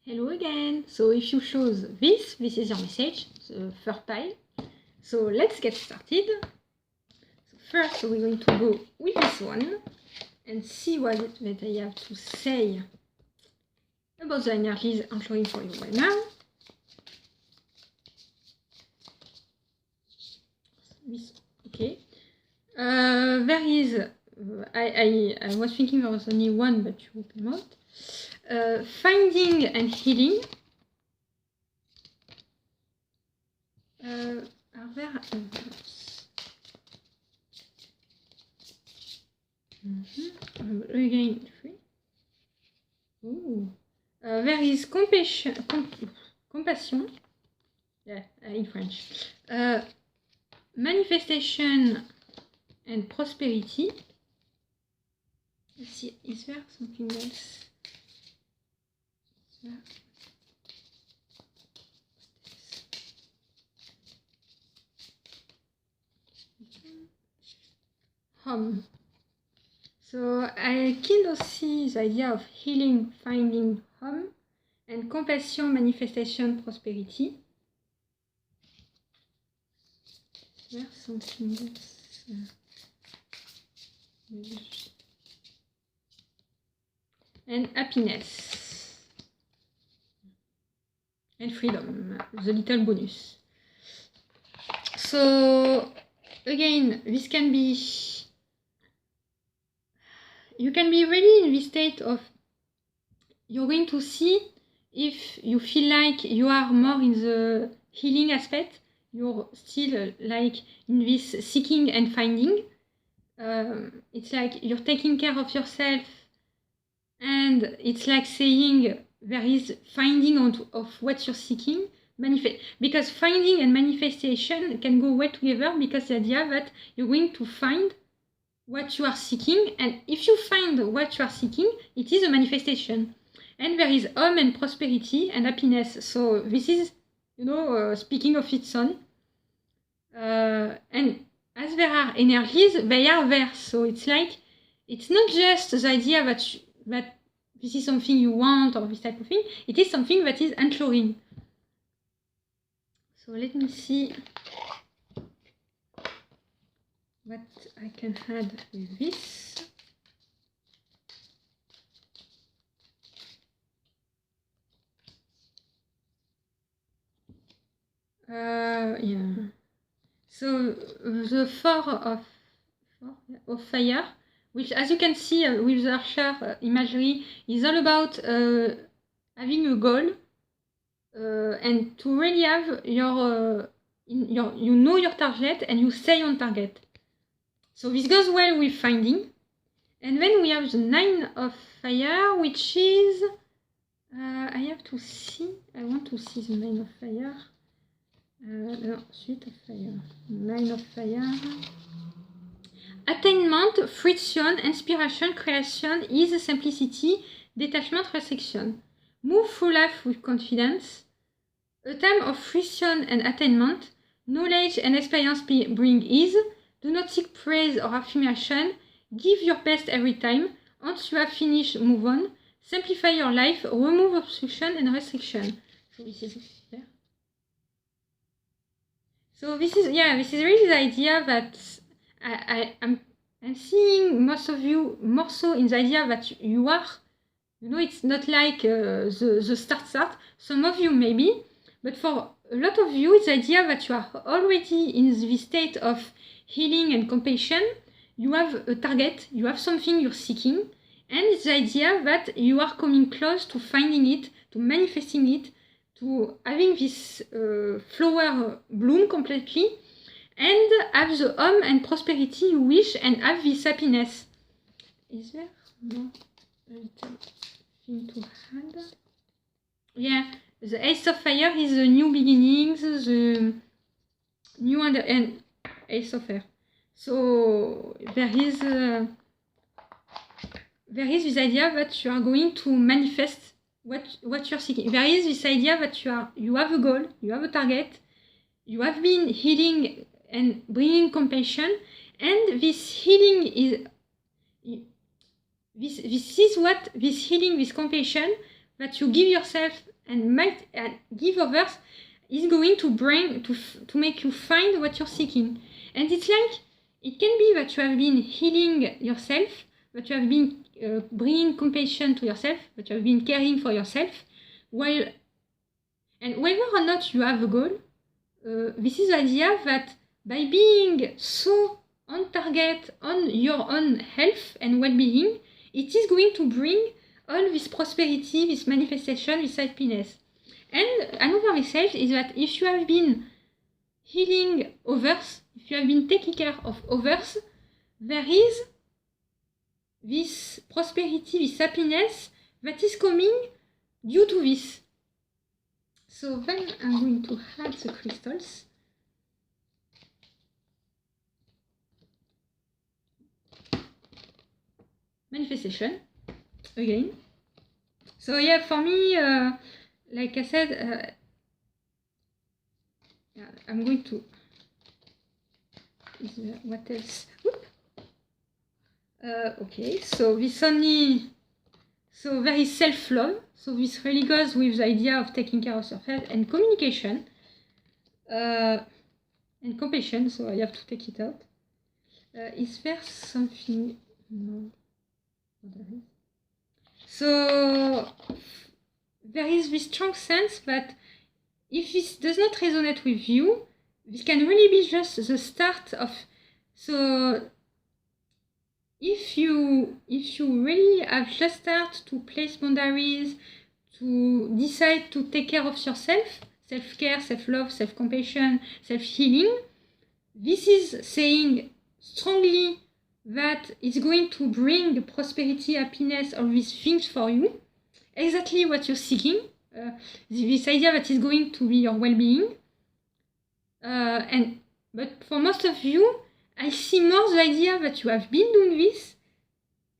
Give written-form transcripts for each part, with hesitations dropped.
Hello again. So if you choose this is your message, the first pile. So let's get started. So first we're going to go with this one and see what that I have to say about the energies I'm showing for you right now. Okay. There is, I was thinking there was only one, but you came out. Finding and healing. Are there others? Again, three. Ooh. There is compassion. Yeah, in French. Manifestation and prosperity. Let's see, is there something else? Home. So I kind of see the idea of healing, finding home, and compassion, manifestation, prosperity. There's something else. And happiness. And freedom, the little bonus. So again, this can be, you can be really in this state of, you're going to see if you feel like you are more in the healing aspect, you're still like in this seeking and finding. It's like you're taking care of yourself, and it's like saying there is finding of what you're seeking, because finding and manifestation can go well together, because the idea that you're going to find what you are seeking, and if you find what you are seeking, it is a manifestation. And there is home and prosperity and happiness. So this is, speaking of its own. And as there are energies, they are there. So it's like, it's not just the idea that this is something you want or this type of thing. It is something that is entering. So let me see what I can add with this. Yeah. So the four of fire, which, as you can see with the Archer imagery, is all about having a goal and to really have your target and you stay on target. So this goes well with finding. And then we have the 9 of fire, which is I want to see the 9 of fire. No, 8 of fire. 9 of fire. Attainment, fruition, inspiration, creation, ease, simplicity, detachment, restriction. Move through life with confidence. A time of fruition and attainment. Knowledge and experience bring ease. Do not seek praise or affirmation. Give your best every time. Once you have finished, move on. Simplify your life. Remove obstruction and restriction. So this is there. So this is really the idea that I'm seeing most of you more so in the idea that you are, it's not like the start. Some of you maybe, but for a lot of you, it's the idea that you are already in this state of healing and compassion. You have a target, you have something you're seeking, and it's the idea that you are coming close to finding it, to manifesting it, to having this flower bloom completely, and have the home and prosperity you wish, and have this happiness. Is there more thing to add? Yeah, the Ace of Fire is the new beginnings, the new and Ace of Fire. So there is this idea that you are going to manifest what you're seeking. There is this idea that you have a goal, you have a target, you have been healing and bringing compassion, and this healing is this healing, this compassion that you give yourself and might give others is going to bring to make you find what you're seeking. And it's like it can be that you have been healing yourself, that you have been bringing compassion to yourself, that you have been caring for yourself, and whether or not you have a goal, this is the idea that by being so on target on your own health and well-being, it is going to bring all this prosperity, this manifestation, this happiness. And another message is that if you have been healing others, if you have been taking care of others, there is this prosperity, this happiness that is coming due to this. So then I'm going to add the crystals. Manifestation, again. So yeah, for me, like I said, yeah, I'm going to, what else? Okay, so this only, so there is self-love, so this really goes with the idea of taking care of yourself, and communication, and compassion, so I have to take it out. Is there something? No. So there is this strong sense that if this does not resonate with you, this can really be just the start of. So if you really have just started to place boundaries, to decide to take care of yourself, self-care, self-love, self-compassion, self-healing, this is saying strongly that it's going to bring prosperity, happiness, all these things for you, exactly what you're seeking, this idea that is going to be your well-being. But for most of you, I see more the idea that you have been doing this,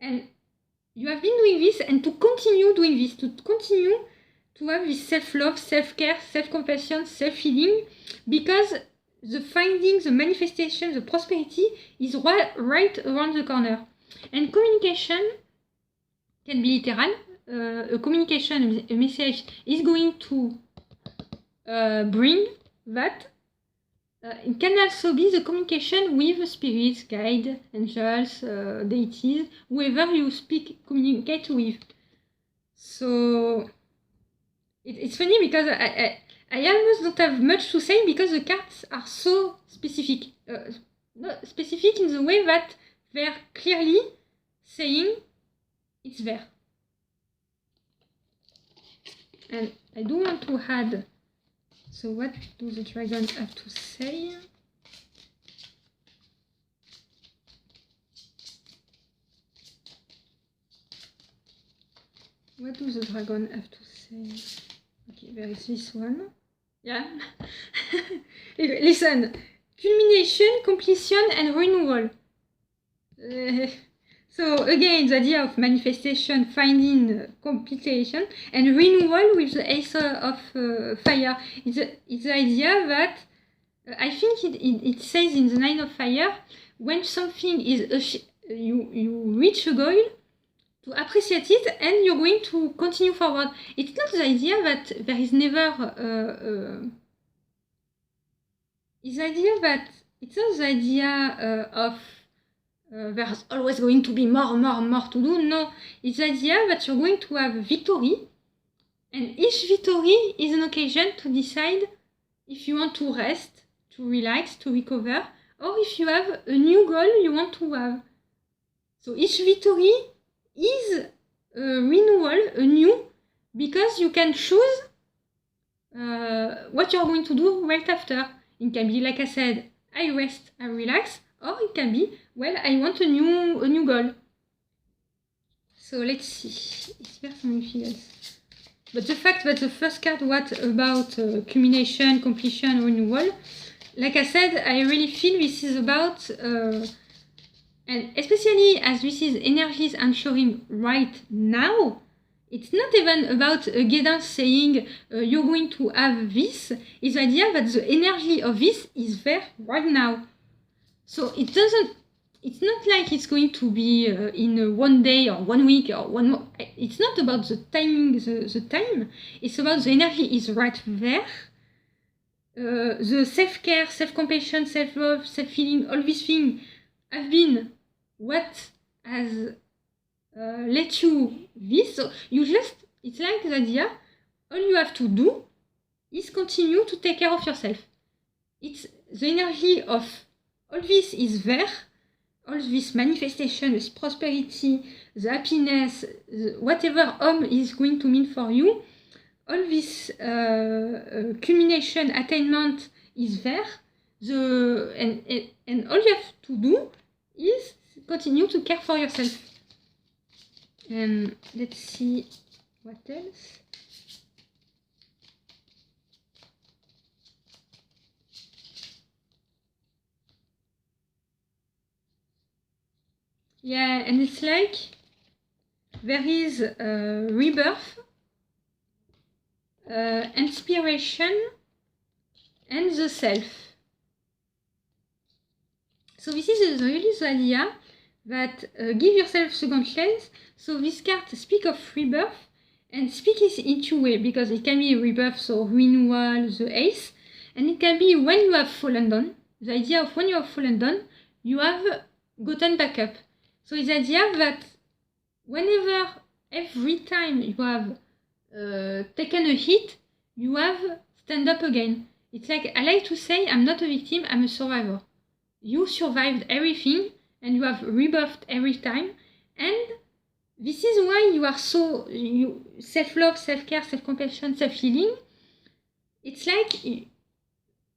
and you have been doing this, and to continue doing this, to continue to have this self-love, self-care, self-compassion, self-healing, because the finding, the manifestation, the prosperity is right around the corner. And communication can be literal. A communication, a message is going to bring that. It can also be the communication with spirits, guides, angels, deities, whoever you communicate with. So it's funny because I almost don't have much to say because the cards are so specific. Not specific in the way that they're clearly saying it's there. And I do want to add, so what do the dragons have to say? What do the dragons have to say? Okay, there is this one. Yeah. Listen. Culmination, completion, and renewal. So again, the idea of manifestation, finding, completion, and renewal with the Ace of Fire. It's the idea that I think it says in the Nine of Fire, when something is you reach a goal, to appreciate it, and you're going to continue forward. It's not the idea that there is never. It's the idea that it's not the idea of there's always going to be more to do. No, it's the idea that you're going to have victory, and each victory is an occasion to decide if you want to rest, to relax, to recover, or if you have a new goal you want to have. So each victory is a renewal, a new, because you can choose what you're going to do right after. It can be, like I said, I rest, I relax, or it can be, well, I want a new goal. So let's see, is there something else? But the fact that the first card was about culmination, completion, renewal, like I said, I really feel this is about and especially as this is energies anchoring right now, it's not even about guidance saying you're going to have this. It's the idea that the energy of this is there right now. So it doesn't, it's not like it's going to be in 1 day or 1 week or 1 month. It's not about the timing, the time. It's about the energy is right there. The self-care, self-compassion, self-love, self-feeling, all these things have been what has let you this. So you just, it's like the idea, all you have to do is continue to take care of yourself. It's the energy of all this is there, all this manifestation, this prosperity, the happiness, whatever home is going to mean for you, all this culmination, attainment is there. And all you have to do is continue to care for yourself. And let's see what else. Yeah, and it's like there is rebirth, inspiration, and the self. So this is really the idea that give yourself second chance. So this card speak of rebirth and speak it in two ways, because it can be rebirth, so renewal, the ace, and it can be when you have fallen down. The idea of when you have fallen down, you have gotten back up. So it's the idea that whenever, every time you have taken a hit, you have stand up again. It's like, I like to say, I'm not a victim, I'm a survivor. You survived everything and you have rebirthed every time, and this is why you are so self-love, self-care, self-compassion, self-healing. It's like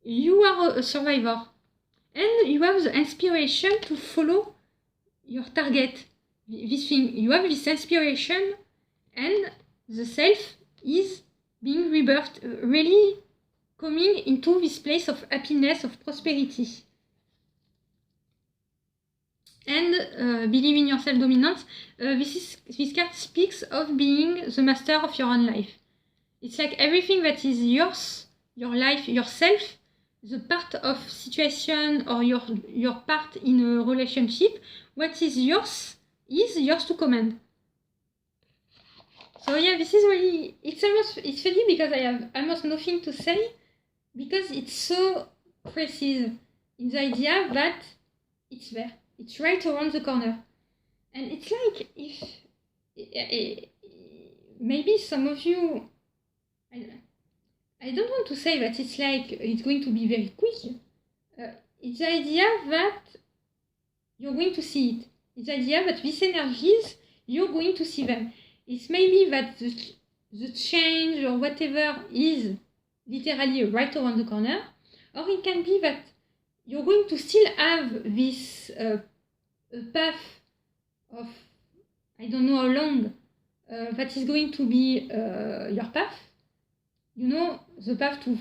you are a survivor and you have the inspiration to follow your target. This thing, you have this inspiration, and the self is being rebirthed, really coming into this place of happiness, of prosperity. And believe in your self-dominance. This card speaks of being the master of your own life. It's like everything that is yours, your life, yourself, the part of situation or your part in a relationship, what is yours to command. So yeah, this is really, it's funny because I have almost nothing to say, because it's so precise in the idea that it's there. It's right around the corner. And it's like, if maybe some of you, I don't want to say that it's like it's going to be very quick. It's the idea that you're going to see it. It's the idea that these energies, you're going to see them. It's maybe that the change or whatever is literally right around the corner, or it can be that you're going to still have this path of, I don't know how long, that is going to be your path. You know, the path to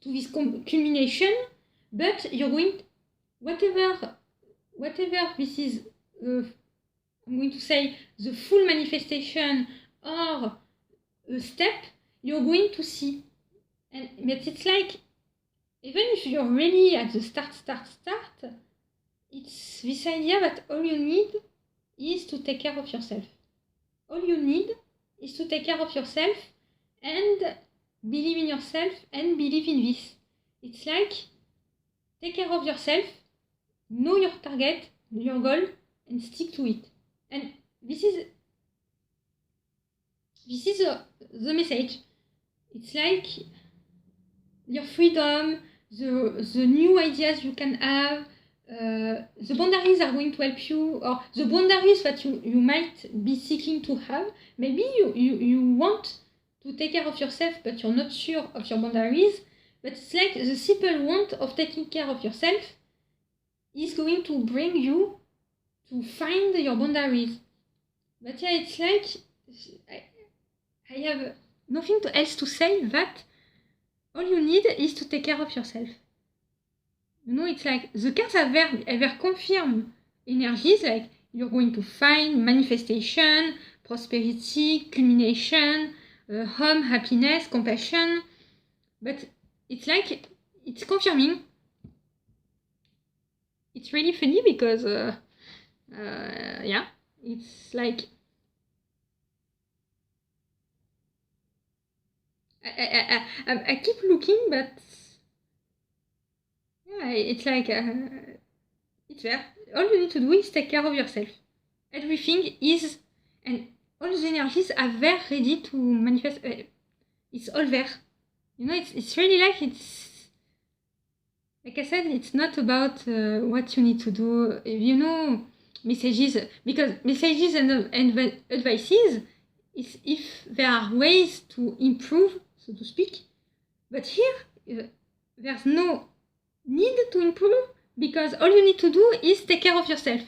this culmination, but you're going, whatever this is, I'm going to say the full manifestation or a step, you're going to see. But it's like, even if you're really at the start, it's this idea that all you need is to take care of yourself. All you need is to take care of yourself and believe in yourself and believe in this. It's like, take care of yourself, know your target, your goal, and stick to it. And this is the message. It's like your freedom, the new ideas you can have, the boundaries are going to help you, or the boundaries that you might be seeking to have. Maybe you want to take care of yourself, but you're not sure of your boundaries. But it's like the simple want of taking care of yourself is going to bring you to find your boundaries. But yeah, it's like, I have nothing else to say that all you need is to take care of yourself. You know, it's like the cards have confirm energies, like you're going to find manifestation, prosperity, culmination, home, happiness, compassion. But it's like, it's confirming it's really funny because yeah, it's like I keep looking, but yeah, it's like it's there. All you need to do is take care of yourself. Everything is, and all the energies are there, ready to manifest. It's all there. You know, it's really like I said, it's not about what you need to do. You know, messages, because messages and advices is if there are ways to improve, so to speak. But here, there's no need to improve, because all you need to do is take care of yourself.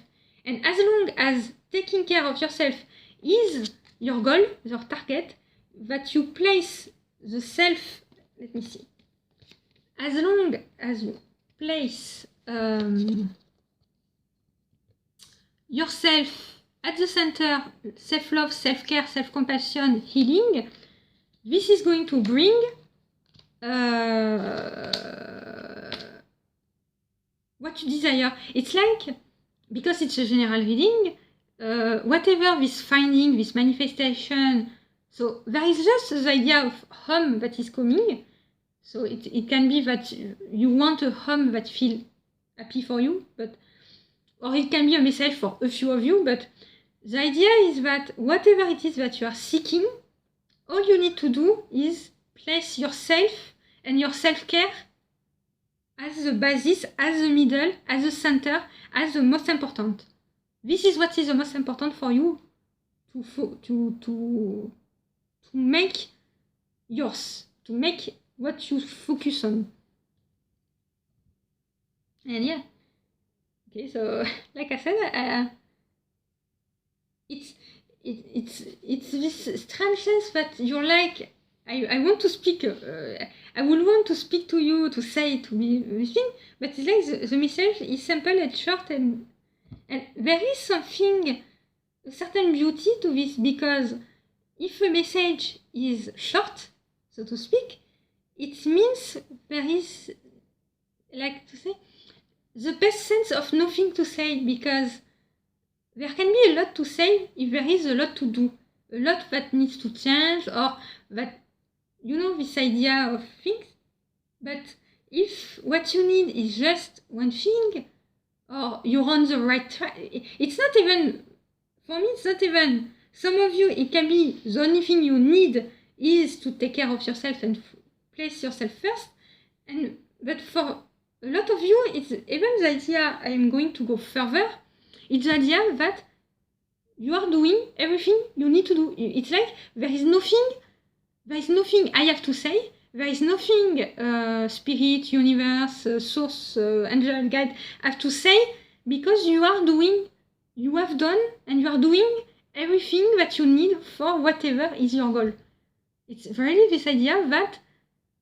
And as long as taking care of yourself is your goal, your target, that you place the self, let me see, as long as you place yourself at the center, self-love, self-care, self-compassion, healing, this is going to bring what you desire. It's like, because it's a general reading, whatever this finding, this manifestation, so there is just the idea of home that is coming. So it can be that you want a home that feels happy for you, but or it can be a message for a few of you, but the idea is that whatever it is that you are seeking, all you need to do is place yourself and your self-care as the basis, as the middle, as the center, as the most important. This is what is the most important for you to make yours, to make what you focus on. And yeah, okay, so like I said, it's this strange sense that you're like, I want to speak, I would want to speak to you, to say, to be with you, but it's like the message is simple and short, and there is something, a certain beauty to this, because if a message is short, so to speak, it means there is, like to say, the best sense of nothing to say, because there can be a lot to say if there is a lot to do, a lot that needs to change, or that, you know, this idea of things. But if what you need is just one thing, or you're on the right track, it's not even, for me, it's not even, some of you, it can be the only thing you need is to take care of yourself and place yourself first. But for a lot of you, it's even the idea, I'm going to go further, it's the idea that you are doing everything you need to do. It's like there is nothing I have to say, there is nothing spirit, universe, source, angel, guide have to say, because you have done, and you are doing everything that you need for whatever is your goal. It's really this idea that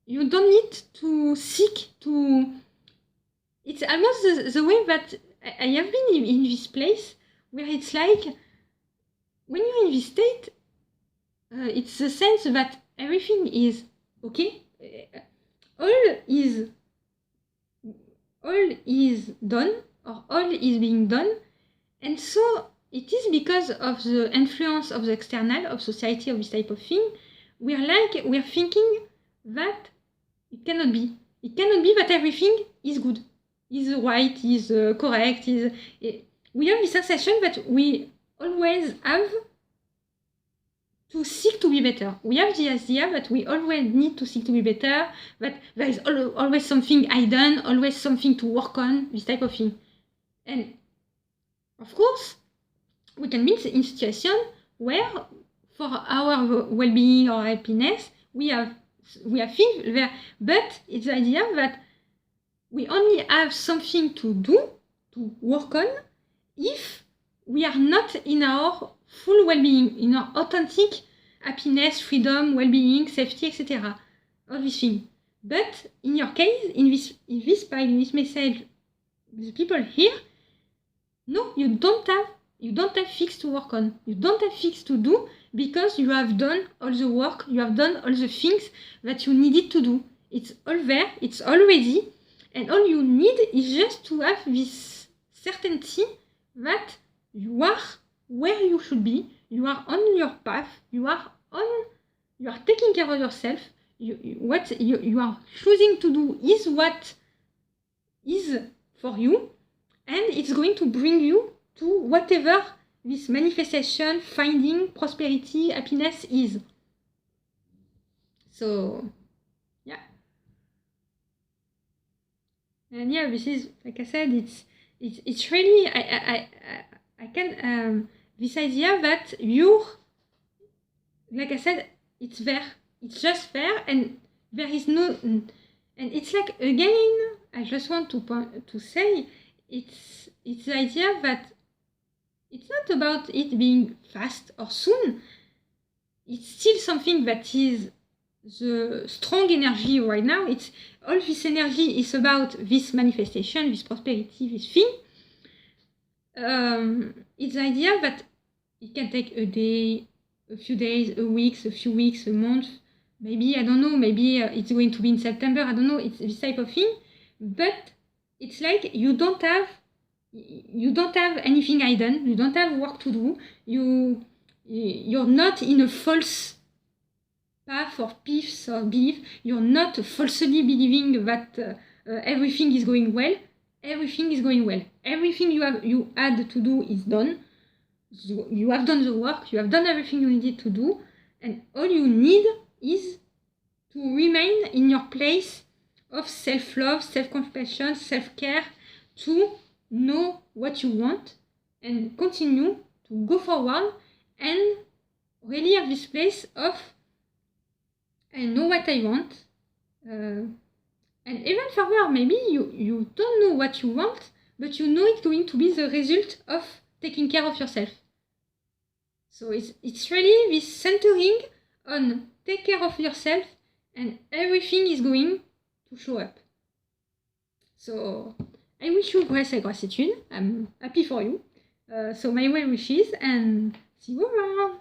you don't need to seek to... It's almost the way that I have been in this place, where it's like, when you're in this state, it's the sense that everything is okay, all is done, or all is being done, and so it is because of the influence of the external, of society, of this type of thing, we're thinking that it cannot be that everything is good, is right, is correct, we have the sensation that we always have to seek to be better. We have the idea that we always need to seek to be better, that there is always something hidden, always something to work on, this type of thing. And of course, we can be in a situation where, for our well-being or happiness, we have things there, but it's the idea that we only have something to do, to work on, if we are not in our full well-being, in our authentic happiness, freedom, well-being, safety, etc. All these things. But in your case, in this message, the people here, no, you don't have things to work on. You don't have things to do, because you have done all the work, you have done all the things that you needed to do. It's all there, it's all ready, and all you need is just to have this certainty that you are where you should be, you are on your path, you are taking care of yourself, what you are choosing to do is what is for you, and it's going to bring you to whatever this manifestation, finding, prosperity, happiness is. So, yeah. And yeah, this is, like I said, it's really, I can, this idea that like I said, it's there, it's just there, and there is no, and it's like, again, I just want to say, it's the idea that it's not about it being fast or soon. It's still something that is the strong energy right now. It's all this energy is about this manifestation, this prosperity, this thing. It's the idea that it can take a day, a few days, a few weeks, a month, maybe, I don't know, maybe it's going to be in September, I don't know, it's this type of thing, but it's like you don't have anything hidden, you don't have work to do, you're not in a false path or peace or belief, you're not falsely believing that everything is going well. Everything is going well. Everything you had to do is done. So you have done the work, you have done everything you needed to do, and all you need is to remain in your place of self-love, self-compassion, self-care, to know what you want and continue to go forward and really have this place of I know what I want. And even further, maybe you don't know what you want, but you know it's going to be the result of taking care of yourself. So it's really this centering on take care of yourself, and everything is going to show up. So I wish you grace and gratitude. I'm happy for you. So my well wishes, and see you around.